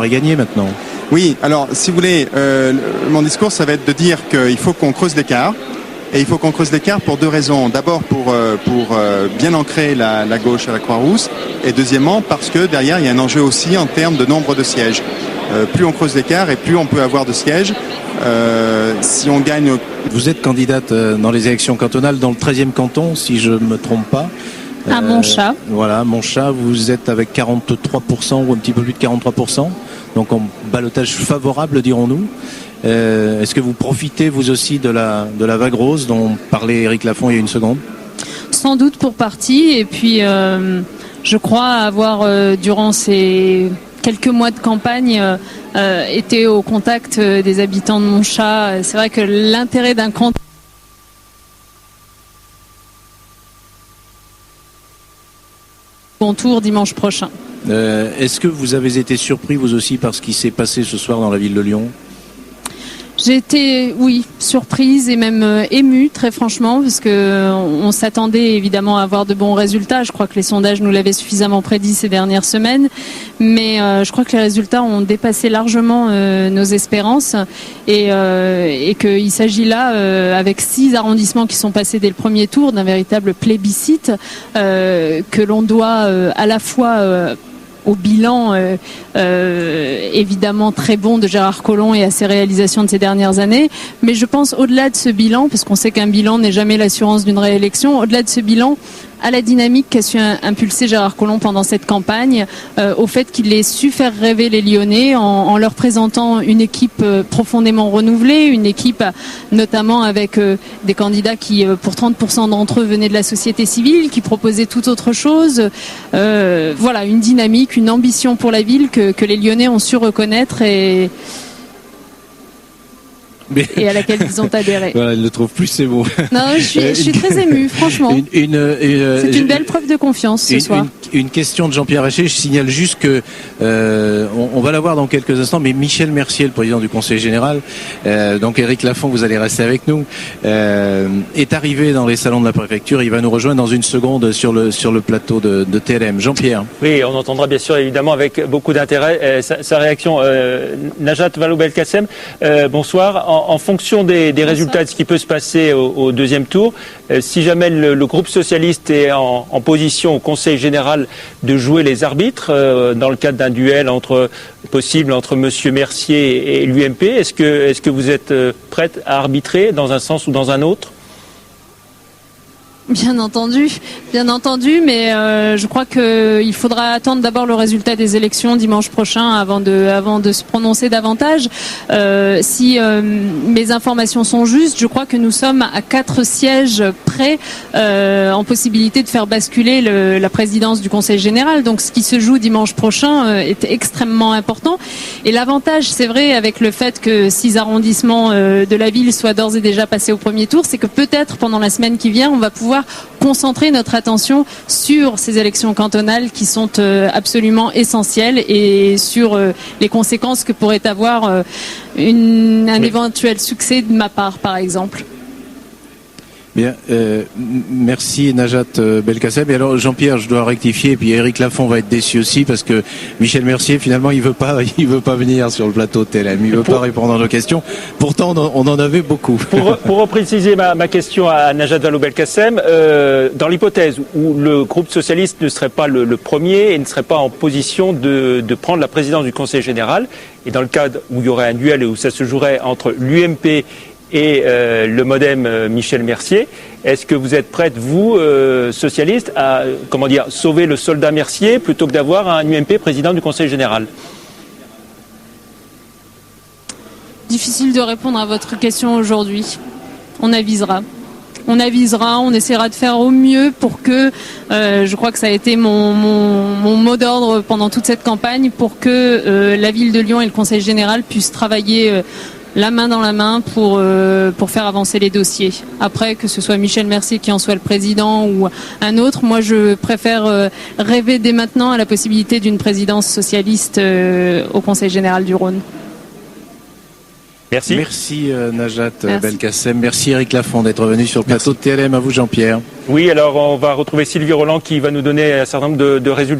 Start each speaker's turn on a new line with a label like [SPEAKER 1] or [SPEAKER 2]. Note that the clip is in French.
[SPEAKER 1] pari gagné maintenant.
[SPEAKER 2] Oui, alors si vous voulez, mon discours, ça va être de dire qu'il faut qu'on creuse l'écart. Et il faut qu'on creuse l'écart pour deux raisons. D'abord pour bien ancrer la gauche à la Croix-Rousse. Et deuxièmement parce que derrière, il y a un enjeu aussi en termes de nombre de sièges. Plus on creuse l'écart et plus on peut avoir de sièges. Si on gagne...
[SPEAKER 1] Vous êtes candidate dans les élections cantonales dans le 13e canton, si je ne me trompe pas.
[SPEAKER 3] À Montchat.
[SPEAKER 1] Voilà, Montchat, vous êtes avec 43% ou un petit peu plus de 43%. Donc en ballottage favorable, dirons-nous. Est-ce que vous profitez vous aussi de la vague rose dont parlait Éric Lafond il y a une seconde?
[SPEAKER 3] Sans doute pour partie. Et puis je crois avoir durant ces quelques mois de campagne été au contact des habitants de Montchat. C'est vrai que l'intérêt d'un canton bon tour dimanche prochain.
[SPEAKER 1] Est-ce que vous avez été surpris vous aussi par ce qui s'est passé ce soir dans la ville de Lyon?
[SPEAKER 3] J'ai été, oui, surprise et même émue, très franchement, parce que on s'attendait évidemment à avoir de bons résultats. Je crois que les sondages nous l'avaient suffisamment prédit ces dernières semaines, mais je crois que les résultats ont dépassé largement nos espérances et qu'il s'agit là, avec 6 arrondissements qui sont passés dès le premier tour, d'un véritable plébiscite que l'on doit à la fois au bilan évidemment très bon de Gérard Collomb et à ses réalisations de ces dernières années, mais je pense au-delà de ce bilan, parce qu'on sait qu'un bilan n'est jamais l'assurance d'une réélection, au-delà de ce bilan, à la dynamique qu'a su impulser Gérard Collomb pendant cette campagne, au fait qu'il ait su faire rêver les Lyonnais en leur présentant une équipe profondément renouvelée, une équipe notamment avec des candidats qui, pour 30% d'entre eux, venaient de la société civile, qui proposaient tout autre chose. Voilà, une dynamique, une ambition pour la ville que les Lyonnais ont su reconnaître et à laquelle ils ont adhéré.
[SPEAKER 1] Voilà, il ne trouve plus ces mots.
[SPEAKER 3] Non, je suis très émue, franchement. C'est une belle preuve de confiance ce soir.
[SPEAKER 1] Une question de Jean-Pierre Haché. Je signale juste que on va la voir dans quelques instants, mais Michel Mercier, le président du Conseil général, donc Éric Lafond, vous allez rester avec nous, est arrivé dans les salons de la préfecture. Il va nous rejoindre dans une seconde sur le plateau de TLM. Jean-Pierre.
[SPEAKER 4] Oui, on entendra bien sûr évidemment avec beaucoup d'intérêt sa réaction. Najat Vallaud-Belkacem, bonsoir. En fonction des résultats de ce qui peut se passer au deuxième tour, si jamais le groupe socialiste est en position au Conseil général de jouer les arbitres dans le cadre d'un duel possible entre Monsieur Mercier et l'UMP, est-ce que vous êtes prête à arbitrer dans un sens ou dans un autre ?
[SPEAKER 3] Bien entendu, mais je crois qu'il faudra attendre d'abord le résultat des élections dimanche prochain avant de se prononcer davantage. Si mes informations sont justes, je crois que nous sommes à 4 sièges près en possibilité de faire basculer la présidence du Conseil général. Donc ce qui se joue dimanche prochain est extrêmement important. Et l'avantage, c'est vrai, avec le fait que 6 arrondissements de la ville soient d'ores et déjà passés au premier tour, c'est que peut-être pendant la semaine qui vient, on va pouvoir concentrer notre attention sur ces élections cantonales qui sont absolument essentielles et sur les conséquences que pourrait avoir un éventuel succès de ma part, par exemple.
[SPEAKER 1] Bien, merci Najat Belkacem. Et alors Jean-Pierre, je dois rectifier, et puis Éric Lafond va être déçu aussi parce que Michel Mercier finalement il veut pas venir sur le plateau de TLM, il veut pas répondre à nos questions. Pourtant on en avait beaucoup.
[SPEAKER 4] Pour repréciser ma question à Najat Vallaud-Belkacem, dans l'hypothèse où le groupe socialiste ne serait pas le premier et ne serait pas en position de prendre la présidence du Conseil général, et dans le cadre où il y aurait un duel et où ça se jouerait entre l'UMP et le modem Michel Mercier, est-ce que vous êtes prête, vous, socialiste, à sauver le soldat Mercier plutôt que d'avoir un UMP président du Conseil général ?
[SPEAKER 3] Difficile de répondre à votre question aujourd'hui. On avisera, on essaiera de faire au mieux pour que, je crois que ça a été mon mot d'ordre pendant toute cette campagne, pour que la ville de Lyon et le Conseil général puissent travailler la main dans la main pour faire avancer les dossiers. Après, que ce soit Michel Mercier qui en soit le président ou un autre, moi je préfère rêver dès maintenant à la possibilité d'une présidence socialiste au Conseil général du Rhône.
[SPEAKER 4] Merci.
[SPEAKER 1] Merci Najat Belkacem. Merci Éric Lafond d'être venu sur le plateau de TLM. À vous Jean-Pierre.
[SPEAKER 4] Oui, alors on va retrouver Sylvie Roland qui va nous donner un certain nombre de résultats.